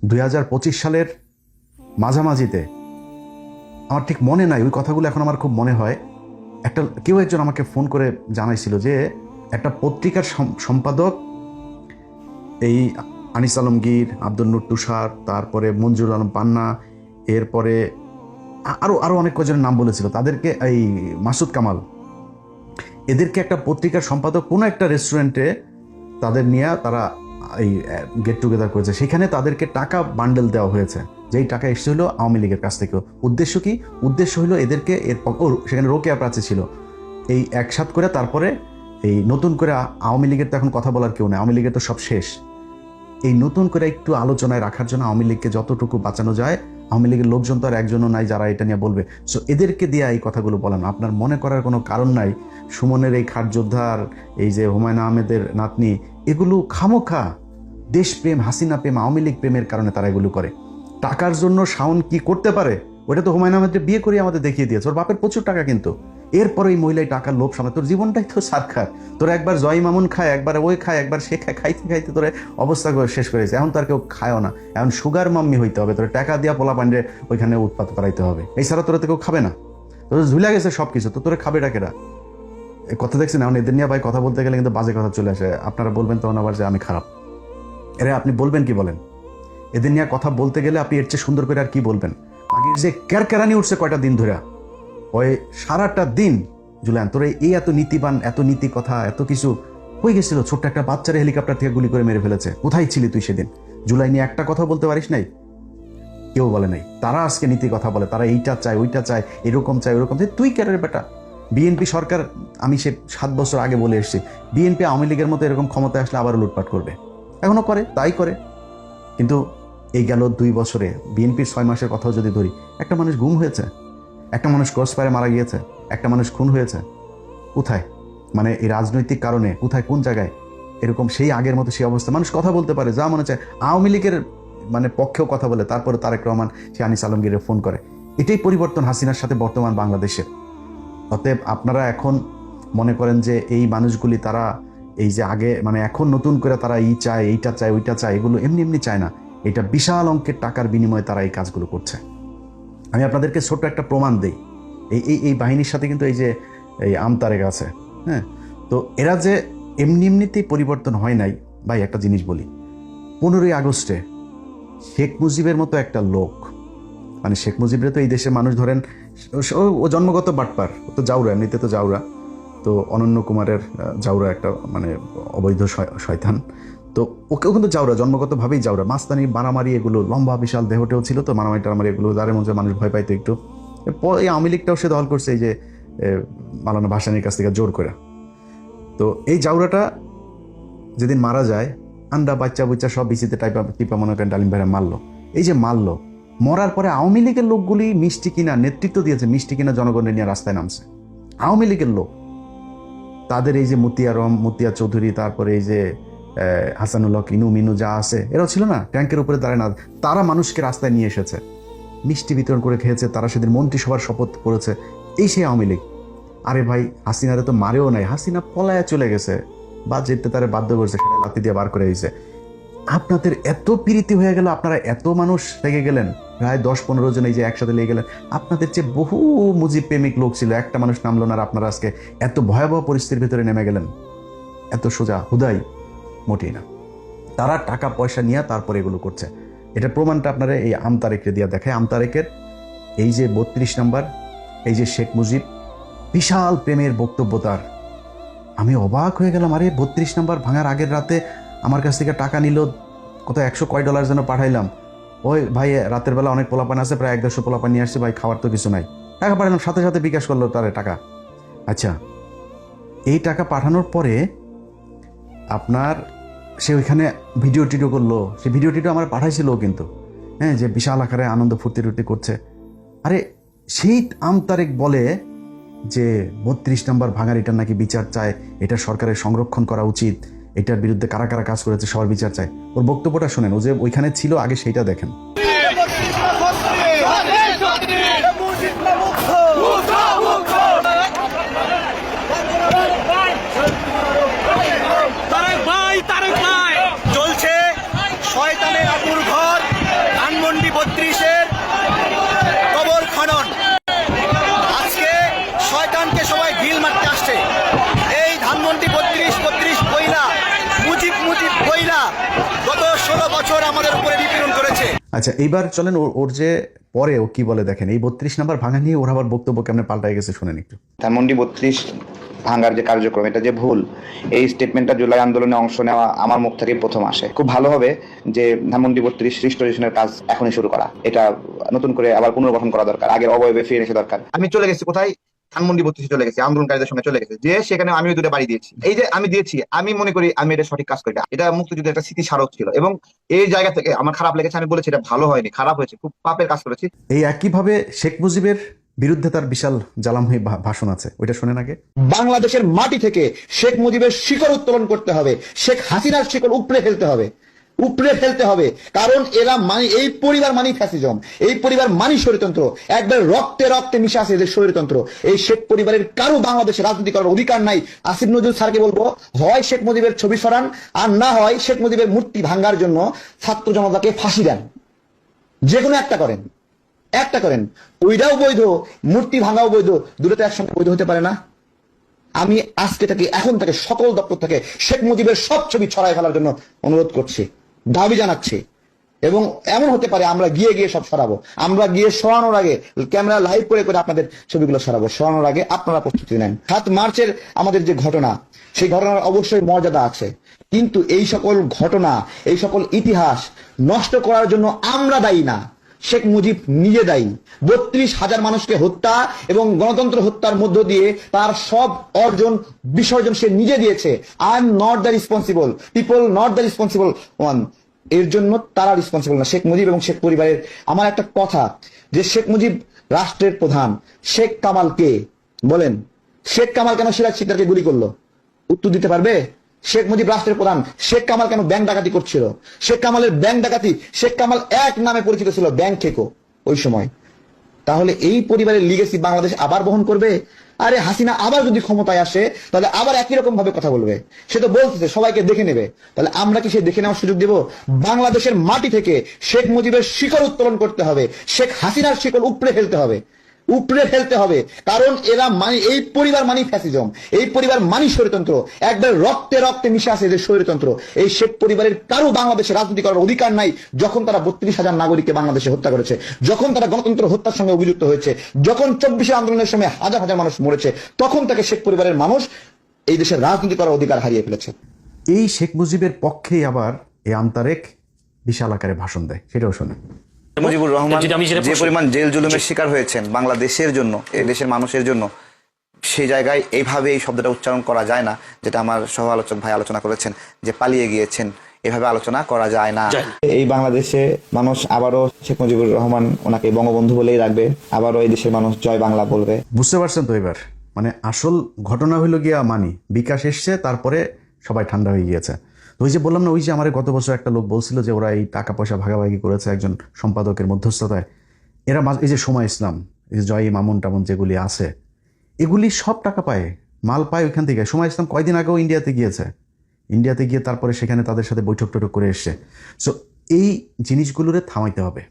2025 সালের মাঝামাঝিতে, আমার ঠিক মনে নাই ওই কথাগুলো, এখন আমার খুব মনে হয়, কেউ একজন আমাকে ফোন করে জানাইছিল যে একটা পত্রিকার সম্পাদক এই আনিস আলমগীর, আব্দুল নূর তুষার, তারপরে মঞ্জুর আলম পান্না, এরপরে আরো অনেক কজনের নাম বলেছিল, তাদেরকে এই মাসুদ কামাল, এদেরকে একটা পত্রিকার সম্পাদক কোনো একটা রেস্টুরেন্টে তাদের নিয়ে তারা এই গেট টুগেদার করেছে। সেখানে তাদেরকে টাকা বান্ডেল দেওয়া হয়েছে, যেই টাকা এসছে হলো আওয়ামী লীগের কাছ থেকে। উদ্দেশ্য কি? উদ্দেশ্য হলো এদেরকে সেখানে রোকেয়া প্রাচী ছিল, এই একসাথ করে তারপরে এই নতুন করে আওয়ামী লীগের তো এখন কথা বলার কেউ নেই, আওয়ামী লীগের তো সব শেষ, এই নতুন করে একটু আলোচনায় রাখার জন্য আওয়ামী লীগকে যতটুকু বাঁচানো যায়, আওয়ামী লীগের লোকজন তো আর একজনও নাই যারা এটা নিয়ে বলবে, সো এদেরকে দিয়ে এই কথাগুলো বলানো। আপনার মনে করার কোনো কারণ নাই সুমনের এই খাট যোদ্ধার, এই যে হুমায়ুন আহমেদের নাতনি, এগুলো খামোখা দেশপ্রেম, হাসিনা প্রেম, আওয়ামী লীগ প্রেমের কারণে তারা এগুলো করে। টাকার জন্য শাওন কি করতে পারে ওটা তো হুমায়ুন আহমেদকে বিয়ে করে আমাদের দেখিয়ে দিয়েছে, ওর বাপের প্রচুর টাকা, কিন্তু এরপরে এই মহিলাই টাকার লোভ সামনে, তোর জীবনটাই তো সারখার, তোর একবার জয় মামুন খায়, একবার ওই খায়, একবার সে খায়, খাইতে খাইতে তোর অবস্থা শেষ করেছে। এখন তো আর কেউ খায়ও না, এখন সুগার মাম্মি হইতে হবে, তোর টাকা দিয়া পোলা পান্ডে ওইখানে উৎপাত করাইতে হবে, এছাড়া তোরা তো কেউ খাবে না, তোর ঝুলে গেছে সবকিছু, তো তোরা খাবে ডাকেরা। কথা দেখছেন এখন এদের নিয়ে ভাই কথা বলতে গেলে কিন্তু বাজে কথা চলে আসে, আপনারা বলবেন তখন আবার যে আমি খারাপ। এরা আপনি বলবেন কি বলেন? এদের নিয়ে কথা বলতে গেলে আপনি এর চেয়ে সুন্দর করে আর কি বলবেন? আগের যে ক্যারকেরানি উঠছে কয়টা দিন ধরে, ওই সারাটা দিন জুলান তোর এই এত নীতিবান, এত নীতি কথা, এত কিছু হয়ে গেছিল, ছোট্ট একটা বাচ্চারে হেলিকপ্টার থেকে গুলি করে মেরে ফেলেছে, কোথায় ছিলি তুই সেদিন? জুলাই নিয়ে একটা কথা বলতে পারিস নাই? কেউ বলে নাই। তারা আজকে নীতি কথা বলে, তারা এইটা চায়, ওইটা চায়, এরকম চায়, ওরকম চায়। তুই ক্যারের বেটা, বিএনপি সরকার, আমি সে 7 বছর আগে বলে এসেছি, বিএনপি আওয়ামী লীগের মতো এরকম ক্ষমতায় আসলে আবারও লুটপাট করবে, এখনো করে, তাই করে। কিন্তু এই গেল 2 বছরে বিএনপির 6 মাসের কথাও যদি ধরি, একটা মানুষ গুম হয়েছে, একটা মানুষ ক্রস ফায়ারে মারা গিয়েছে, একটা মানুষ খুন হয়েছে, কোথায়? মানে এই রাজনৈতিক কারণে কোথায়, কোন জায়গায় এরকম সেই আগের মতো সেই অবস্থা? মানুষ কথা বলতে পারে যা মনে চায়, আওয়ামী লীগের মানে পক্ষেও কথা বলে, তারপরে তারেক রহমান সে আনিস আলমগীরের ফোন করে। এটাই পরিবর্তন হাসিনার সাথে বর্তমান বাংলাদেশের। অতএব আপনারা এখন মনে করেন যে এই মানুষগুলি তারা এই যে আগে মানে এখন নতুন করে তারা চায়, এইটা চায়, ওইটা চায়, এগুলো এমনি এমনি চায় না, এটা বিশাল অঙ্কের টাকার বিনিময়ে তারা এই কাজগুলো করছে। আমি আপনাদেরকে ছোট্ট একটা প্রমাণ দিই, এই বাহিনীর সাথে কিন্তু এই যে এই আমতারেক আছে, হ্যাঁ, তো এরা যে এমনি এমনিতেই পরিবর্তন হয় নাই ভাই। একটা জিনিস বলি, 15ই আগস্টে শেখ মুজিবের মতো একটা লোক, মানে শেখ মুজিবের তো এই দেশের মানুষ ধরেন ও জন্মগত বাটপার, ও তো জাউরা, এমনিতে তো জাউরা, তো অনন্য কুমারের জাউরা একটা মানে অবৈধ শয়তান, তো ওকেও কিন্তু জাউরা, জন্মগতভাবেই জাউরা, মাস্তানি, মারামারি, এগুলো লম্বা বিশাল দেহটেও ছিল, তো মারামারি টারামারি এগুলো যারে মধ্যে মানুষ ভয় পাইতো একটু। এই আওয়ামী লীগটাও সে দল করছে এই যে মাওলানা ভাসানীর কাছ থেকে জোর করে। তো এই জাউরাটা যেদিন মারা যায়, আন্ডা বাচ্চা বুচ্চা সব বিচিতে টিপা মনে করেন ডালিম ভাইরা মারলো। এই যে মারলো, মরার পরে আওয়ামী লীগের লোকগুলি মিষ্টি কিনা নেতৃত্ব দিয়েছে, মিষ্টি কিনা জনগণের নিয়ে রাস্তায় নামছে আওয়ামী লীগের লোক। তাদের এই যে মতিয়া চৌধুরী, তারপরে এই যে হাসানুল হক, ইনু মিনু যা আছে, এরাও ছিল না ট্যাঙ্কের উপরে দাঁড়ায় না, তারা মানুষকে রাস্তায় নিয়ে এসেছে, মিষ্টি বিতরণ করে খেয়েছে, তারা সেদিন মন্ত্রিসভার শপথ করেছে, এই সেই আওয়ামী লীগ। আরে ভাই, হাসিনারে তো মারেও নাই, হাসিনা পলায়া চলে গেছে, বা যেতে তারা বাধ্য করছে, সেটা লাথি দিয়ে বার করে দিয়েছে। আপনাদের এত প্রীতি হয়ে গেল, আপনারা এত মানুষ লেগে গেলেন, প্রায় 10-15 জন এই যে একসাথে লেগে গেলেন। আপনাদের যে বহু মুজিব প্রেমিক লোক ছিল, একটা মানুষ নামলো না, আর আপনারা আজকে এত ভয়াবহ পরিস্থিতির ভিতরে নেমে গেলেন। এত সোজা হুদাই মোটেই না, তারা টাকা পয়সা নিয়ে তারপরে এগুলো করছে। এটা প্রমাণটা আপনারা এই আমতারেককে দিয়ে দেখায়। আমতারেকের এই যে 32 নাম্বার, এই যে শেখ মুজিব, বিশাল প্রেমের বক্তব্য তার। আমি অবাক হয়ে গেলাম, আরে 32 নাম্বার ভাঙার আগের রাতে আমার কাছ থেকে টাকা নিল, কত 100 কয় ডলার যেন পাঠাইলাম। ওই ভাই রাতের বেলা অনেক পোলাপান আছে, প্রায় 150 পোলাপান নিয়ে আসছে, ভাই খাওয়ার তো কিছু নাই, টাকা পাঠালাম, সাথে সাথে বিকাশ করলো তার টাকা। আচ্ছা, এই টাকা পাঠানোর পরে আপনার সে ওইখানে ভিডিও টিডিও করলো, সে ভিডিও টিডিও আমার পাঠাইছিল কিন্তু, হ্যাঁ, যে বিশাল আকারে আনন্দ ফুর্তি টুর্তি করছে। আরে সেই আমতারেক বলে যে 32 নাম্বার ভাঙার এটার নাকি বিচার চায়, এটা সরকারের সংরক্ষণ করা উচিত, এটার বিরুদ্ধে কারা কারা কাজ করেছে সবার বিচার চায়। ওর বক্তব্যটা শোনেন, ও যে ওইখানে ছিল আগে সেইটা দেখেন। চলছে শয়তানের আতুর ঘর, মানুষের উপরে নিপীড়ন করেছে। আচ্ছা, এইবার চলেন ওর যে পরে ও কি বলে দেখেন। এই 32 নাম্বার ভাঙা নিয়ে ওর আবার বক্তব্য কেমনে পাল্টায় গেছে শুনেন একটু। ধানমন্ডি 32 ভাঙার যে কার্যক্রম, এটা যে ভুল, এই স্টেটমেন্টটা জুলাই আন্দোলনে অংশ নেওয়া আমার মুখ থেকে প্রথম আসে। খুব ভালো হবে যে ধানমন্ডি 32 রিস্টোরেশনের কাজ এখনই শুরু করা, এটা নতুন করে আবার পুনর্গঠন করা দরকার, আগের অবয়বে ফিরে এসে দরকার। আমি চলে গেছি কোথায়, ধানমন্ডি 32 চলে গেছি, আন্দোলনকারীদের সঙ্গে চলে গেছে, যে সেখানে আমি দুটো বাড়ি দিয়েছি। এই যে আমি দিয়েছি, আমি মনে করি আমি এটা সঠিক কাজ করি না। এটা মুক্তিযুদ্ধের একটা স্মৃতি স্মারক ছিল, এবং এই জায়গা থেকে আমার খারাপ লেগেছে। আমি বলেছি এটা ভালো হয়নি, খারাপ হয়েছে, খুব পাপের কাজ করেছি। এই একইভাবে শেখ মুজিবের বিরুদ্ধে তার বিশাল জ্বালাময়ী ভাষণ আছে, ওইটা শোনেন আগে। বাংলাদেশের মাটি থেকে শেখ মুজিবের শিকড় উত্তোলন করতে হবে, শেখ হাসিনার শিকড় উপড়ে ফেলতে হবে, উপড়ে ফেলতে হবে। কারণ এরা এই পরিবার মানি ফ্যাসিজম, এই পরিবার মানি স্বৈরতন্ত্র, একবার রক্তে রক্তে মিশে আছে এদের স্বৈরতন্ত্র। এই শেখ পরিবারের কারো বাংলাদেশে রাজনীতি করার অধিকার নাই। আসিফ নজরুল স্যারকে বলবো, হয় শেখ মুজিবের ছবি সরান, আর না হয় শেখ মুজিবের মূর্তি ভাঙ্গার জন্য ছাত্র জনতাকে ফাঁসি দেন, যে কোনো একটা করেন, একটা করেন। ওইটাও বৈধ, মূর্তি ভাঙাও বৈধ, দুটো তো একসঙ্গে বৈধ হতে পারে না। আমি আজকে থেকে, এখন থেকে সকল দপ্তর থেকে শেখ মুজিবের সব ছবি ছড়াই ফেলার জন্য অনুরোধ করছি, দাবি জানাচ্ছি। এবং এমন হতে পারে আমরা গিয়ে গিয়ে সব সরাবো, আমরা গিয়ে সরানোর আগে ক্যামেরা লাইভ করে করে আপনাদের ছবিগুলো সরাবো। সরানোর আগে আপনারা প্রস্তুতি নেন। 7 মার্চের আমাদের যে ঘটনা, সেই ঘটনার অবশ্যই মর্যাদা আছে, কিন্তু এই সকল ঘটনা, এই সকল ইতিহাস নষ্ট করার জন্য আমরা দায়ী না, শেখ মুজিব নিজে দায়ী। 32,000 মানুষকে হত্যা এবং গণতন্ত্র হত্যার মধ্য দিয়ে তার সব অর্জন বিসর্জন সে নিজে দিয়েছে। I am not the responsible, people not the responsible one. এর জন্য তারা রেসপন্সিবল না, শেখ মুজিব এবং শেখ পরিবারের। আমার একটা কথা, যে শেখ মুজিব রাষ্ট্রের প্রধান, শেখ কামাল কে বলেন? শেখ কামাল কেন সিরাজ শিকদারকে গুলি করলো? উত্তর দিতে পারবে? শেখ মুজিব রাষ্ট্রের প্রধান, শেখ কামাল কেন ব্যাংক ডাকাতি করছিল? শেখ কামালের ব্যাংক ডাকাতি, শেখ কামাল এক নামে পরিচিত ছিল, ব্যাংক খেকো ওই সময়। তাহলে এই পরিবারের লিগেসি বাংলাদেশ আবার বহন করবে? আরে হাসিনা আবার যদি ক্ষমতায় আসে, তাহলে আবার একই রকম ভাবে কথা বলবে। সে তো বলতেছে সবাইকে দেখে নেবে, তাহলে আমরা কি সে দেখে নেওয়ার সুযোগ দেব? বাংলাদেশের মাটি থেকে শেখ মুজিবের শিকড় উত্তোলন করতে হবে, শেখ হাসিনার শিকড় উপড়ে ফেলতে হবে, উপড়ে ফেলতে হবে। কারণ এরা এই পরিবার মানি ফ্যাসিজম, এই পরিবার মানি স্বৈরতন্ত্র, একবার রক্তে রক্তে মিশে আছে এদের স্বৈরতন্ত্র। এই শেখ পরিবারের কারো বাংলাদেশে রাজনীতি করার অধিকার নাই। যখন তারা 32,000 নাগরিককে বাংলাদেশে হত্যা করেছে, যখন তারা গণতন্ত্র হত্যার সঙ্গে অভিযুক্ত হয়েছে, যখন 24 আন্দোলনের সময় হাজার হাজার মানুষ মরেছে, তখন তাকে শেখ পরিবারের মানুষ এই দেশের রাজনীতি করার অধিকার হারিয়ে ফেলেছে। এই শেখ মুজিবের পক্ষেই আবার এই আন্তারেক বিশাল আকারে ভাষণ দেয়, সেটাও শোনেন। মুজিবুর রহমান যে পরিমাণ জেল জুলুমের শিকার হয়েছেন বাংলাদেশের জন্য, এই দেশের মানুষের জন্য, সেই জায়গায় এইভাবে এই শব্দটা উচ্চারণ করা যায় না, যেটা আমার সহ আলোচক ভাই আলোচনা করেছেন, যে পালিয়ে গিয়েছেন, এভাবে আলোচনা করা যায় না। এই বাংলাদেশে মানুষ আবারও শেখ মুজিবুর রহমান ওনাকে বঙ্গবন্ধু বলেই রাখবে, আবারও এই দেশের মানুষ জয় বাংলা বলবে। বুঝতে পারছেন তো? এবার মানে আসল ঘটনা হইল গিয়া মানি বিকাশ এসছে, তারপরে সবাই ঠান্ডা হয়ে গিয়েছে। ওই যে বললাম না, ওই যে আমার গত বছর একটা লোক বলছিল যে ওরা এই টাকা পয়সা ভাগাভাগি করেছে একজন সম্পাদকের মধ্যস্থতায়। এরা এই যে সময় ইসলাম, এই যে জয় মামুন টামুন যেগুলি আছে, এগুলি সব টাকা পায়, মাল পায় ওইখান থেকে। সময় ইসলাম কয়দিন আগেও ইন্ডিয়াতে গিয়েছে, ইন্ডিয়াতে গিয়ে তারপরে সেখানে তাদের সাথে বৈঠক টৈঠক করে এসছে। সো এই জিনিসগুলোরে থামাইতে হবে।